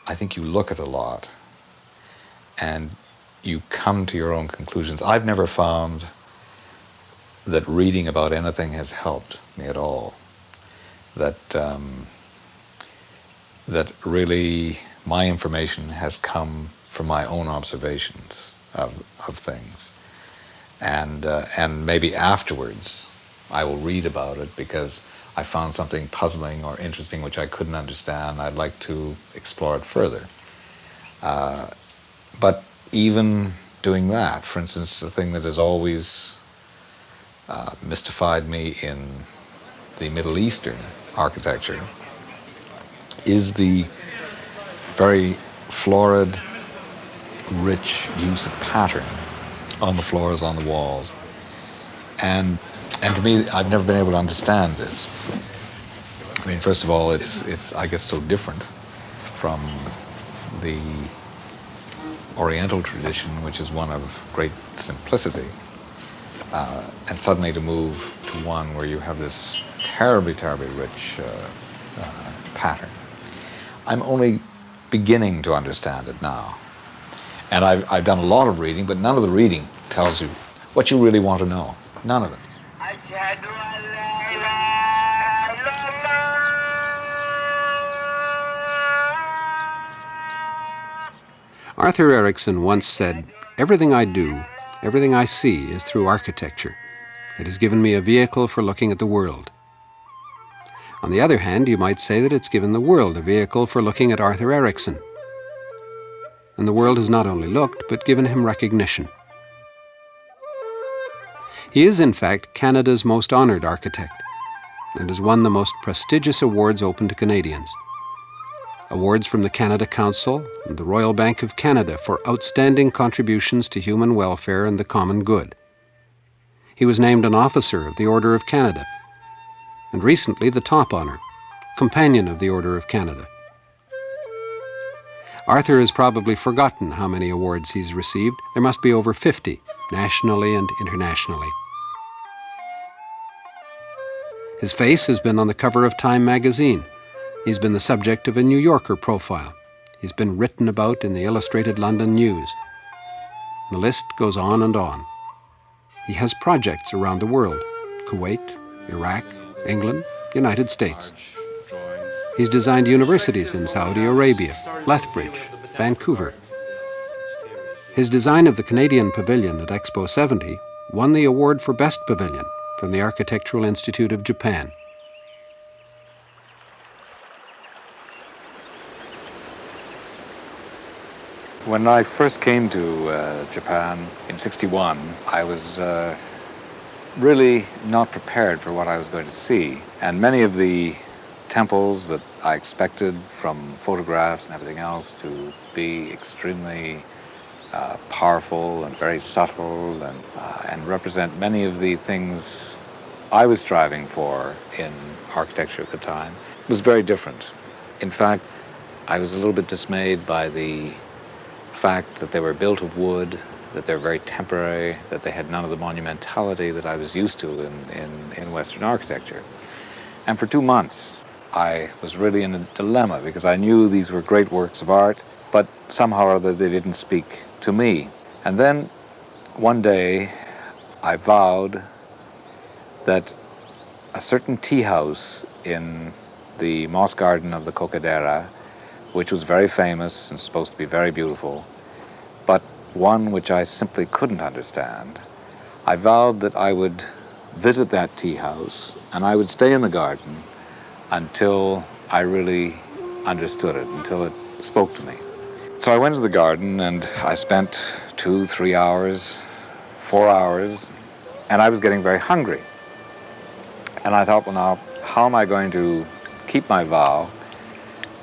I think you look at a lot and you come to your own conclusions. I've never found that reading about anything has helped me at all. That really my information has come from my own observations of things. And maybe afterwards I will read about it because I found something puzzling or interesting which I couldn't understand. I'd like to explore it further. But even doing that, for instance, the thing that has always mystified me in the Middle Eastern architecture is the very florid, rich use of pattern on the floors, on the walls. And to me, I've never been able to understand this. I mean, first of all, it's I guess so different from the Oriental tradition, which is one of great simplicity, and suddenly to move to one where you have this terribly, terribly rich pattern. I'm only beginning to understand it now. And I've done a lot of reading, but none of the reading tells you what you really want to know. None of it. Arthur Erickson once said, "Everything I do, everything I see is through architecture. It has given me a vehicle for looking at the world." On the other hand, you might say that it's given the world a vehicle for looking at Arthur Erickson. And the world has not only looked, but given him recognition. He is, in fact, Canada's most honoured architect, and has won the most prestigious awards open to Canadians. Awards from the Canada Council and the Royal Bank of Canada for outstanding contributions to human welfare and the common good. He was named an Officer of the Order of Canada, and recently the top honour, Companion of the Order of Canada. Arthur has probably forgotten how many awards he's received. There must be over 50, nationally and internationally. His face has been on the cover of Time magazine. He's been the subject of a New Yorker profile. He's been written about in the Illustrated London News. The list goes on and on. He has projects around the world: Kuwait, Iraq, England, United States. He's designed universities in Saudi Arabia, Lethbridge, Vancouver. His design of the Canadian Pavilion at Expo 70 won the award for Best Pavilion from the Architectural Institute of Japan. When I first came to Japan in '61, I was really not prepared for what I was going to see. And many of the temples that I expected from photographs and everything else to be extremely powerful and very subtle and represent many of the things I was striving for in architecture at the time was very different. In fact, I was a little bit dismayed by the fact that they were built of wood, that they're very temporary, that they had none of the monumentality that I was used to in Western architecture. And for 2 months, I was really in a dilemma because I knew these were great works of art, but somehow or other they didn't speak to me. And then one day I vowed that a certain tea house in the moss garden of the Cocadera, which was very famous and supposed to be very beautiful, but one which I simply couldn't understand, I vowed that I would visit that tea house and I would stay in the garden until I really understood it, until it spoke to me. So I went to the garden and I spent 2, 3 hours, 4 hours, and I was getting very hungry. And I thought, well, now, how am I going to keep my vow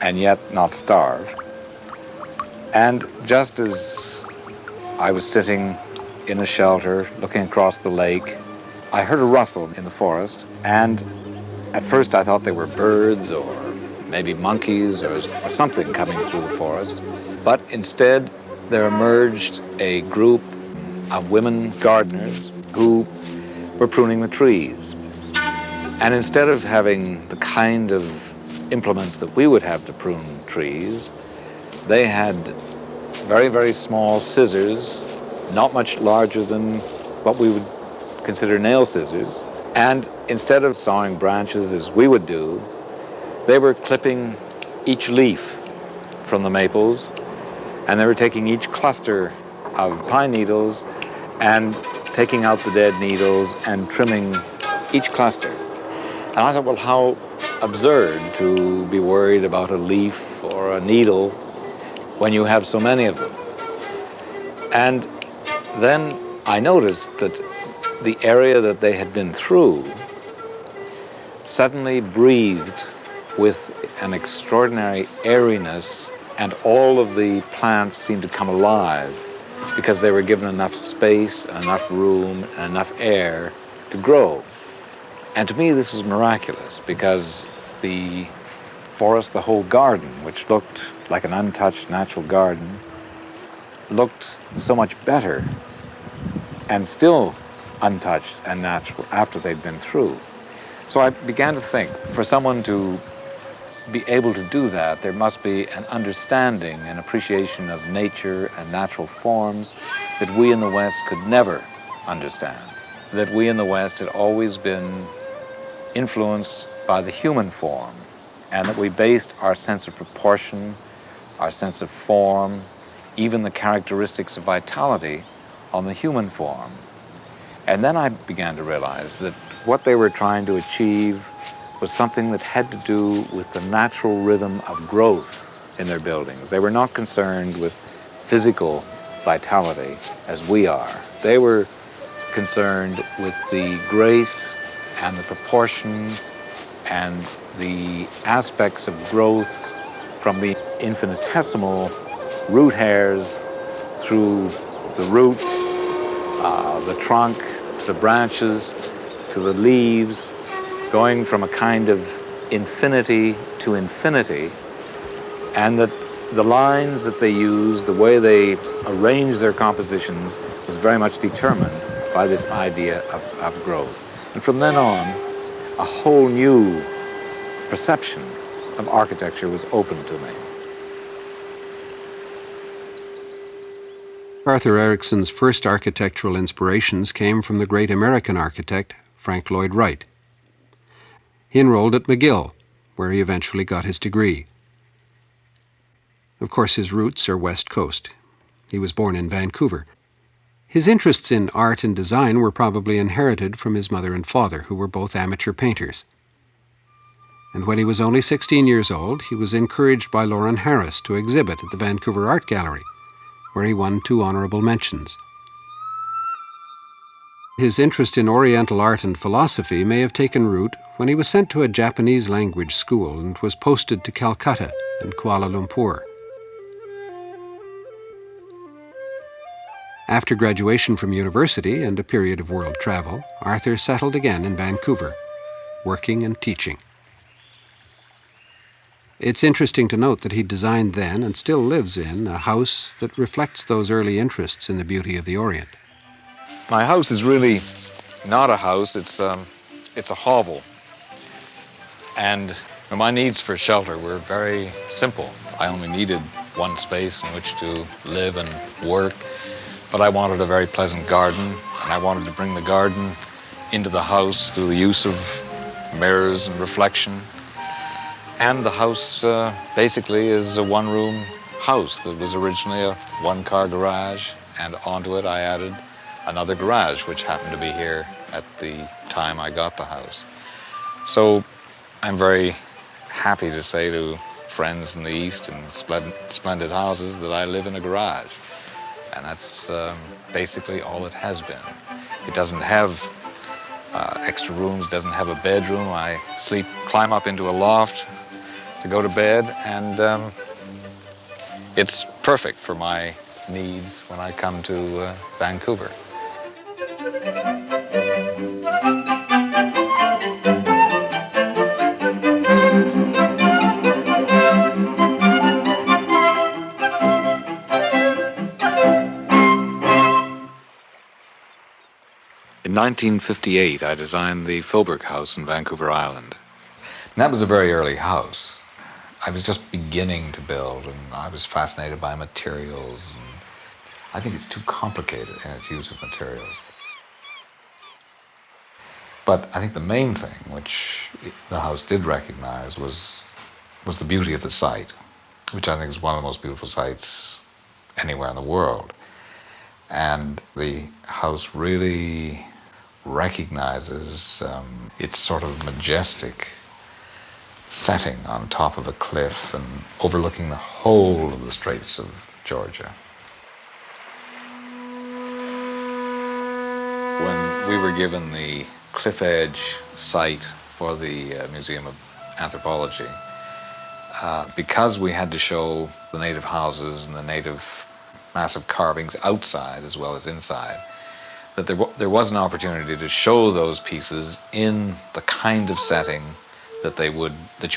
and yet not starve? And just as I was sitting in a shelter looking across the lake, I heard a rustle in the forest, and at first I thought they were birds or maybe monkeys or something coming through the forest. But instead, there emerged a group of women gardeners who were pruning the trees. And instead of having the kind of implements that we would have to prune trees, They had very, very small scissors, not much larger than what we would consider nail scissors. And instead of sawing branches as we would do, they were clipping each leaf from the maples, and they were taking each cluster of pine needles and taking out the dead needles and trimming each cluster. And I thought, well, how absurd to be worried about a leaf or a needle when you have so many of them. And then I noticed that the area that they had been through suddenly breathed with an extraordinary airiness, and all of the plants seemed to come alive because they were given enough space, and enough room, and enough air to grow. And to me, this was miraculous, because the forest, the whole garden, which looked like an untouched natural garden, looked so much better and still untouched and natural after they'd been through. So I began to think, for someone to be able to do that, there must be an understanding and appreciation of nature and natural forms that we in the West could never understand. That we in the West had always been influenced by the human form, and that we based our sense of proportion, our sense of form, even the characteristics of vitality on the human form. And then I began to realize that what they were trying to achieve was something that had to do with the natural rhythm of growth in their buildings. They were not concerned with physical vitality as we are. They were concerned with the grace and the proportion and the aspects of growth from the infinitesimal root hairs through the roots, the trunk, to the branches, to the leaves, going from a kind of infinity to infinity, and that the lines that they used, the way they arranged their compositions, was very much determined by this idea of growth. And from then on, a whole new perception of architecture was open to me. Arthur Erickson's first architectural inspirations came from the great American architect, Frank Lloyd Wright. He enrolled at McGill, where he eventually got his degree. Of course, his roots are West Coast. He was born in Vancouver. His interests in art and design were probably inherited from his mother and father, who were both amateur painters. And when he was only 16 years old, he was encouraged by Lauren Harris to exhibit at the Vancouver Art Gallery, where he won 2 honorable mentions. His interest in Oriental art and philosophy may have taken root when he was sent to a Japanese language school and was posted to Calcutta and Kuala Lumpur. After graduation from university and a period of world travel, Arthur settled again in Vancouver, working and teaching. It's interesting to note that he designed then, and still lives in, a house that reflects those early interests in the beauty of the Orient. My house is really not a house, it's a hovel. And my needs for shelter were very simple. I only needed one space in which to live and work, but I wanted a very pleasant garden, and I wanted to bring the garden into the house through the use of mirrors and reflection. And the house basically is a one-room house that was originally a one-car garage, and onto it I added another garage, which happened to be here at the time I got the house. So I'm very happy to say to friends in the East and splendid houses that I live in a garage. And that's basically all it has been. It doesn't have extra rooms, doesn't have a bedroom. I climb up into a loft to go to bed, and it's perfect for my needs when I come to Vancouver. In 1958, I designed the Filbert House in Vancouver Island. And that was a very early house. I was just beginning to build, and I was fascinated by materials. And I think it's too complicated in its use of materials. But I think the main thing, which the house did recognize, was the beauty of the site, which I think is one of the most beautiful sites anywhere in the world. And the house really recognizes its sort of majestic setting on top of a cliff and overlooking the whole of the Straits of Georgia. When we were given the cliff edge site for the Museum of Anthropology, because we had to show the native houses and the native massive carvings outside as well as inside, that there was an opportunity to show those pieces in the kind of setting that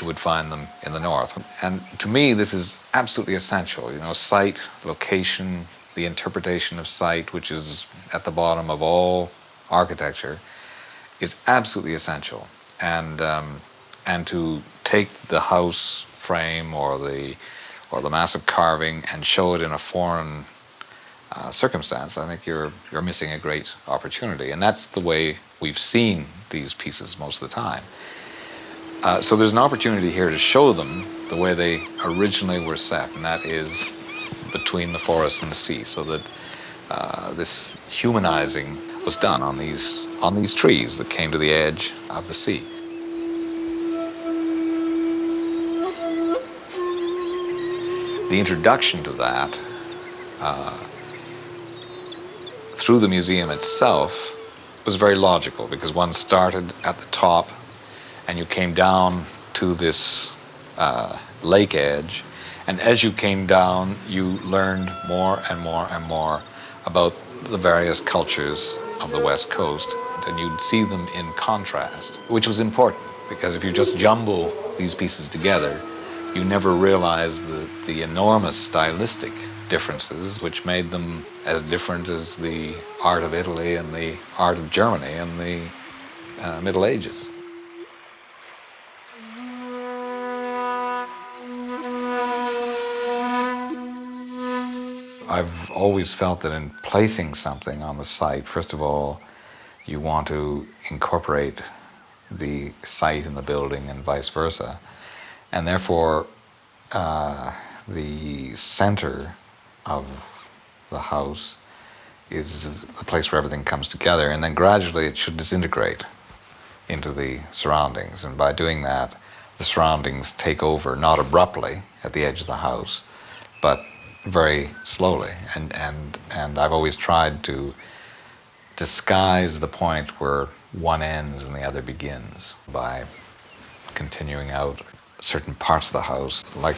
you would find them in the north. And to me, this is absolutely essential. You know, site, location, the interpretation of site, which is at the bottom of all architecture, is absolutely essential. And to take the house frame or the massive carving and show it in a foreign circumstance, I think you're missing a great opportunity. And that's the way we've seen these pieces most of the time. So there's an opportunity here to show them the way they originally were set, and that is between the forest and the sea, so that this humanizing was done on these trees that came to the edge of the sea. The introduction to that through the museum itself was very logical, because one started at the top and you came down to this lake edge, and as you came down you learned more and more and more about the various cultures of the West Coast, and you'd see them in contrast, which was important, because if you just jumble these pieces together, you never realize the enormous stylistic differences which made them as different as the art of Italy and the art of Germany in the Middle Ages. I've always felt that in placing something on the site, first of all, you want to incorporate the site in the building and vice versa. And therefore, the center of the house is the place where everything comes together, and then gradually it should disintegrate into the surroundings. And by doing that, the surroundings take over, not abruptly at the edge of the house, but very slowly. And I've always tried to disguise the point where one ends and the other begins by continuing out certain parts of the house, like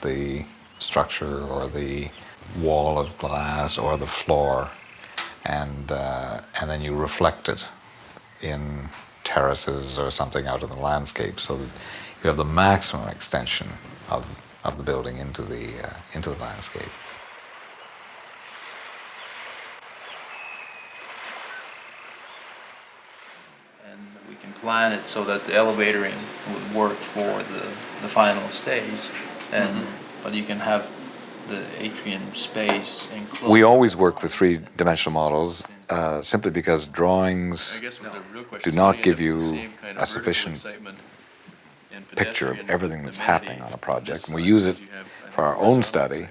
the structure or the wall of glass or the floor, and then you reflect it in terraces or something out in the landscape, so that you have the maximum extension of the building into the landscape. And we can plan it so that the elevating would work for the final stage, and but you can have the atrium space enclosed. We always work with three-dimensional models simply because drawings do not give you a sufficient picture of everything that's happening on a project. And we use it for our own study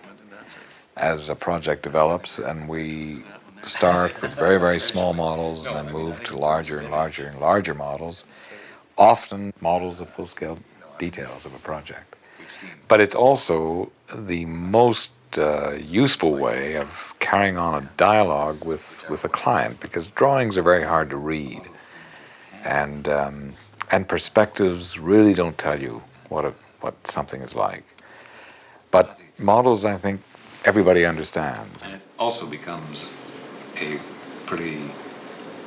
as a project develops, and we start with very, very small models and then move to larger and larger and larger models, often models of full-scale details of a project. But it's also the most useful way of carrying on a dialogue with a client, because drawings are very hard to read, and perspectives really don't tell you what something is like. But models, I think, everybody understands. And it also becomes a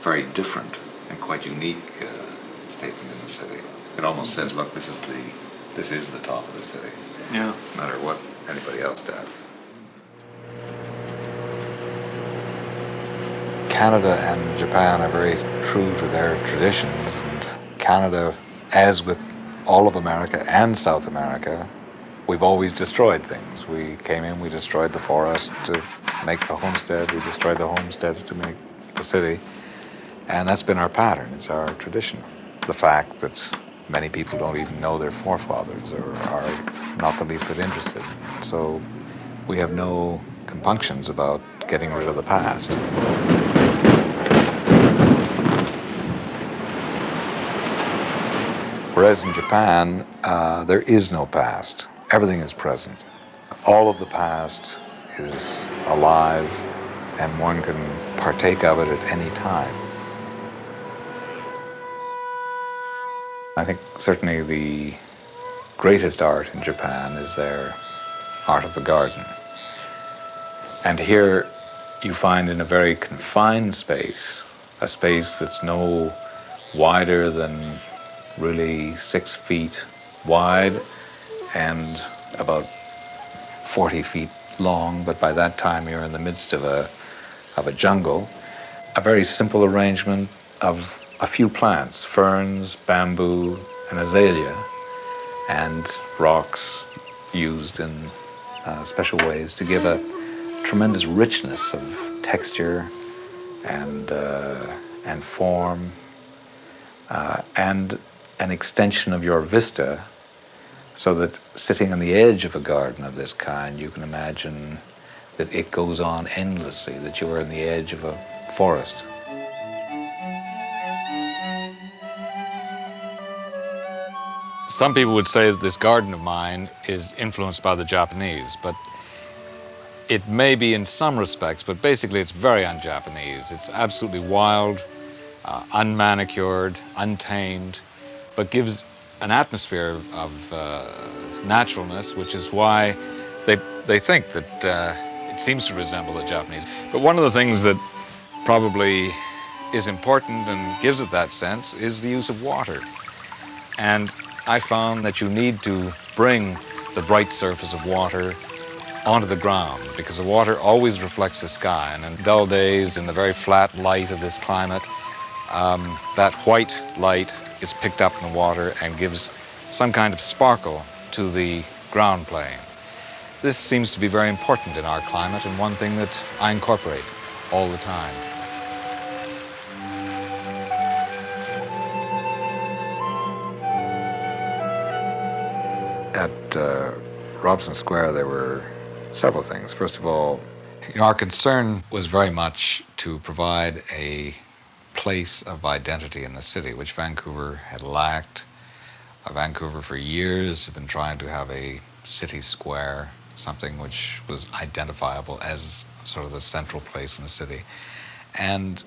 very different and quite unique statement in the city. It almost says, look, this is the top of the city. Yeah. No matter what anybody else does. Canada and Japan are very true to their traditions, and Canada, as with all of America and South America, We've always destroyed things. We came in, we destroyed the forest to make the homestead, we destroyed the homesteads to make the city. And that's been our pattern, it's our tradition. The fact that many people don't even know their forefathers or are not the least bit interested. So we have no compunctions about getting rid of the past. Whereas in Japan, there is no past. Everything is present. All of the past is alive, and one can partake of it at any time. I think certainly the greatest art in Japan is their art of the garden. And here you find in a very confined space, a space that's no wider than really 6 feet wide and about 40 feet long, but by that time you're in the midst of a jungle. A very simple arrangement of a few plants, ferns, bamboo, and azalea, and rocks used in special ways to give a tremendous richness of texture and form, and an extension of your vista, so that sitting on the edge of a garden of this kind, you can imagine that it goes on endlessly, that you are on the edge of a forest. Some people would say that this garden of mine is influenced by the Japanese, but it may be in some respects, but basically it's very un-Japanese. It's absolutely wild, unmanicured, untamed, but gives an atmosphere of naturalness, which is why they think that it seems to resemble the Japanese. But one of the things that probably is important and gives it that sense is the use of water. And I found that you need to bring the bright surface of water onto the ground, because the water always reflects the sky, and in dull days, in the very flat light of this climate, that white light is picked up in the water and gives some kind of sparkle to the ground plane. This seems to be very important in our climate, and one thing that I incorporate all the time. At Robson Square, there were several things. First of all, our concern was very much to provide a place of identity in the city, which Vancouver had lacked. Vancouver for years had been trying to have a city square, something which was identifiable as sort of the central place in the city. And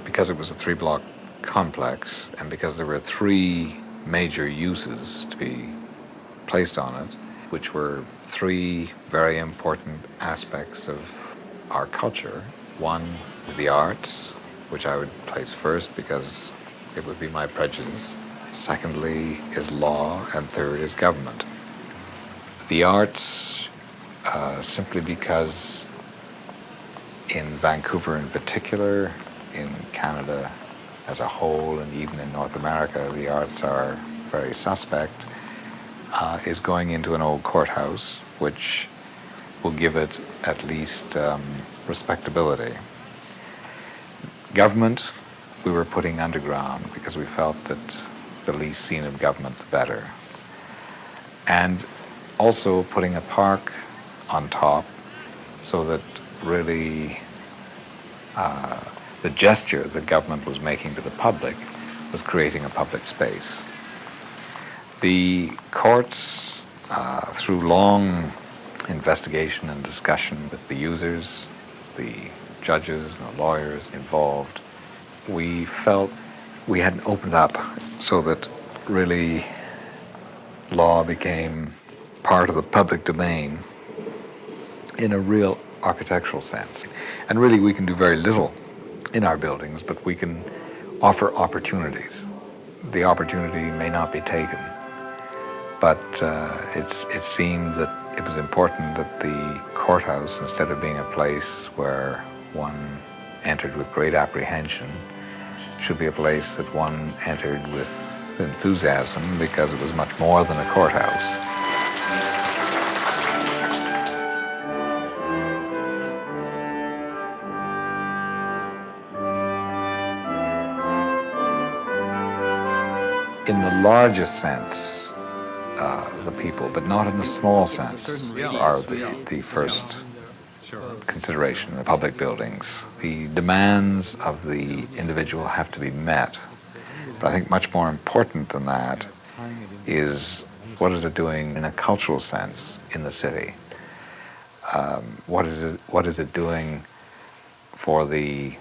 because it was a 3-block complex, and because there were 3 major uses to be placed on it, which were 3 very important aspects of our culture. One is the arts, which I would place first because it would be my prejudice. Secondly is law, and third is government. The arts, simply because in Vancouver in particular, in Canada as a whole, and even in North America, the arts are very suspect, is going into an old courthouse, which will give it at least respectability. Government, we were putting underground because we felt that the least seen of government, the better. And also putting a park on top, so that really the gesture that government was making to the public was creating a public space. The courts, through long investigation and discussion with the users, the judges and the lawyers involved, we felt we hadn't opened up so that really law became part of the public domain in a real architectural sense. And really we can do very little in our buildings, but we can offer opportunities. The opportunity may not be taken, but it seemed that it was important that the courthouse, instead of being a place where one entered with great apprehension, should be a place that one entered with enthusiasm, because it was much more than a courthouse. in the largest sense, the people, but not in the small sense, are the first consideration in public buildings. The demands of the individual have to be met. But I think much more important than that is what is it doing in a cultural sense in the city? What is it doing for the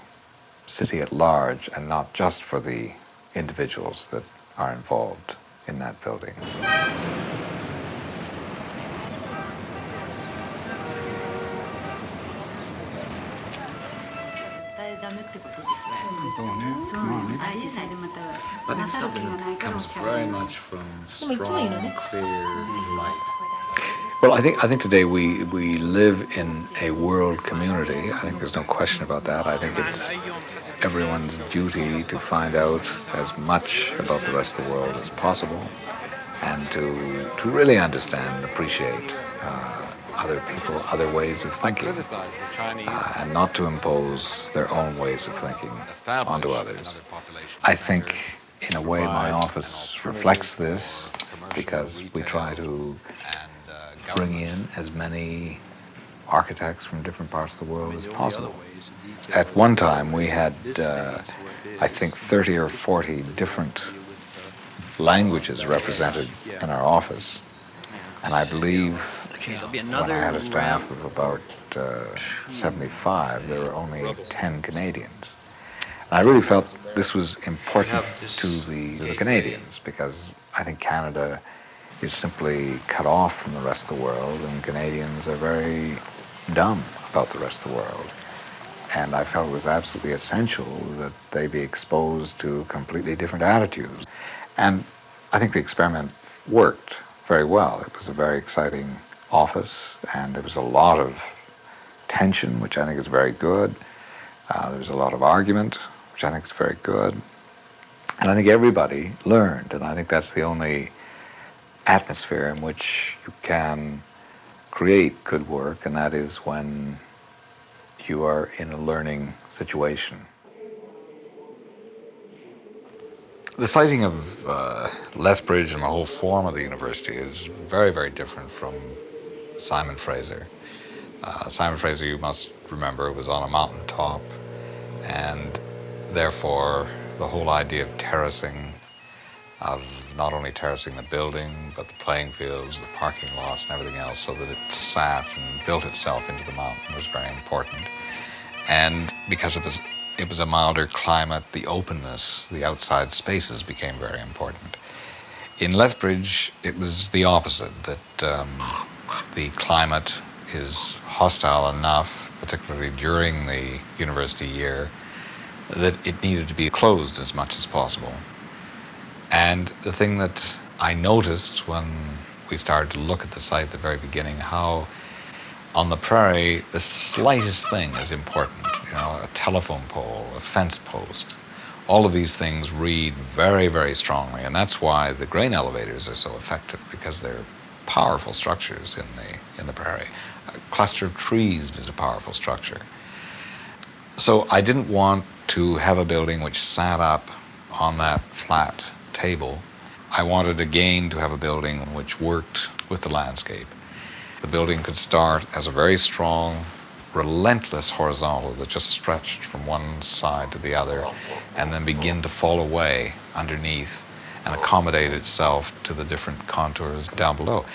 city at large and not just for the individuals that are involved in that building? I think something that comes very much from strong, clear light. Well, I think today we live in a world community. I think there's no question about that. I think it's everyone's duty to find out as much about the rest of the world as possible and to really understand and appreciate other people, other ways of thinking, and not to impose their own ways of thinking onto others. I think, in a way, my office reflects this because we try to bring in as many architects from different parts of the world as possible. At one time, we had, I think, 30 or 40 different languages represented in our office, and I believe when I had a staff of about 75, there were only 10 Canadians. And I really felt this was important to the Canadians because I think Canada is simply cut off from the rest of the world, and Canadians are very dumb about the rest of the world. And I felt it was absolutely essential that they be exposed to completely different attitudes. And I think the experiment worked very well. It was a very exciting office, and there was a lot of tension, which I think is very good. There was a lot of argument, which I think is very good. And I think everybody learned, and I think that's the only atmosphere in which you can create good work, and that is when you are in a learning situation. The siting of Lethbridge and the whole form of the university is very, very different from Simon Fraser. Simon Fraser, you must remember, was on a mountaintop, and therefore the whole idea of terracing, of not only terracing the building, but the playing fields, the parking lots, and everything else, so that it sat and built itself into the mountain was very important. And because it was a milder climate, the openness, the outside spaces became very important. In Lethbridge, it was the opposite, that the climate is hostile enough, particularly during the university year, that it needed to be closed as much as possible. And the thing that I noticed when we started to look at the site at the very beginning, how on the prairie, the slightest thing is important. You know, a telephone pole, a fence post. All of these things read very, very strongly, and that's why the grain elevators are so effective, because they're powerful structures in the prairie. A cluster of trees is a powerful structure. So I didn't want to have a building which sat up on that flat table. I wanted again to have a building which worked with the landscape. The building could start as a very strong, relentless horizontal that just stretched from one side to the other and then begin to fall away underneath and accommodate itself to the different contours down below.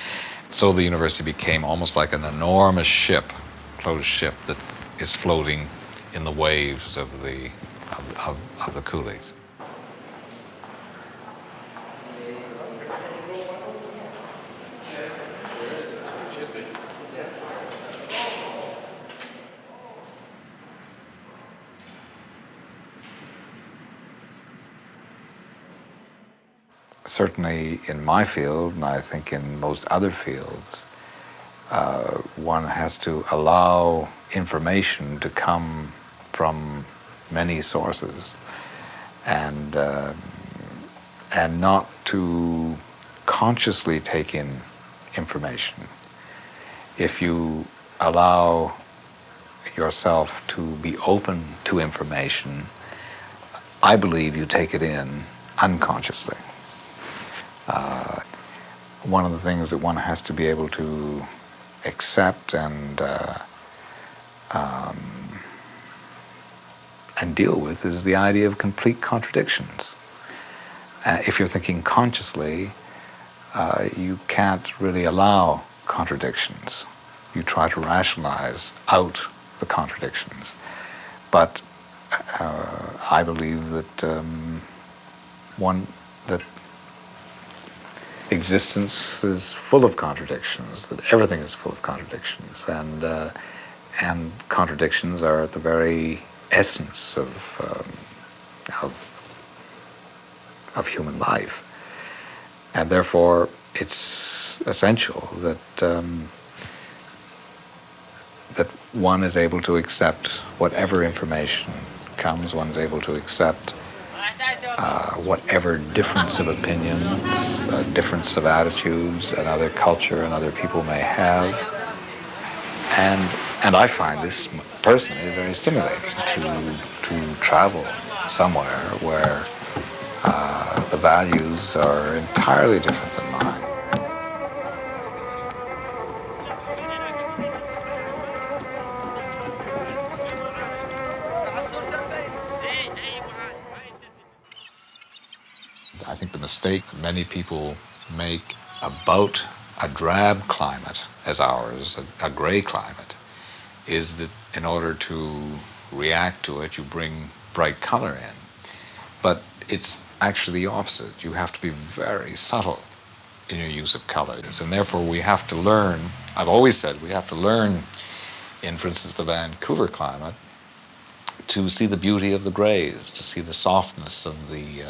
So the university became almost like an enormous ship, closed ship, that is floating in the waves of the coulees. Certainly in my field, and I think in most other fields, one has to allow information to come from many sources, and not to consciously take in information. If you allow yourself to be open to information, I believe you take it in unconsciously. One of the things that one has to be able to accept and deal with is the idea of complete contradictions. If you're thinking consciously, you can't really allow contradictions. You try to rationalize out the contradictions. But I believe that that existence is full of contradictions, that everything is full of contradictions, and contradictions are at the very essence of human life, and therefore it's essential that that one is able to accept whatever information comes. One is able to accept whatever difference of opinions, difference of attitudes, another culture, and other people may have. And I find this personally very stimulating to travel somewhere where the values are entirely different than mine. I think the mistake many people make about a drab climate as ours, a gray climate, is that in order to react to it, you bring bright color in. But it's actually the opposite. You have to be very subtle in your use of colors, and therefore we have to learn, I've always said we have to learn in, for instance, the Vancouver climate, to see the beauty of the grays, to see the softness of the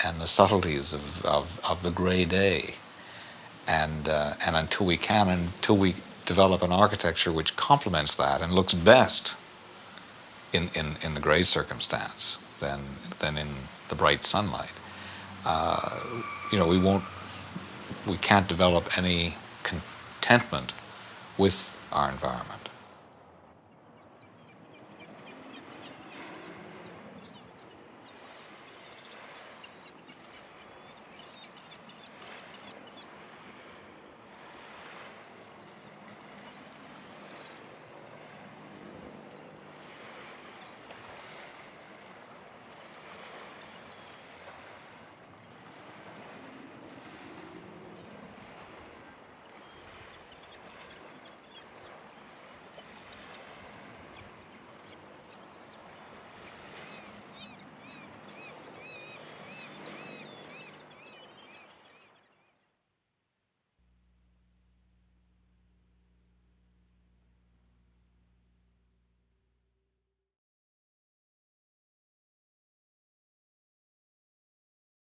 and the subtleties of the gray day, and until we develop an architecture which complements that and looks best in the gray circumstance than in the bright sunlight, we can't develop any contentment with our environment.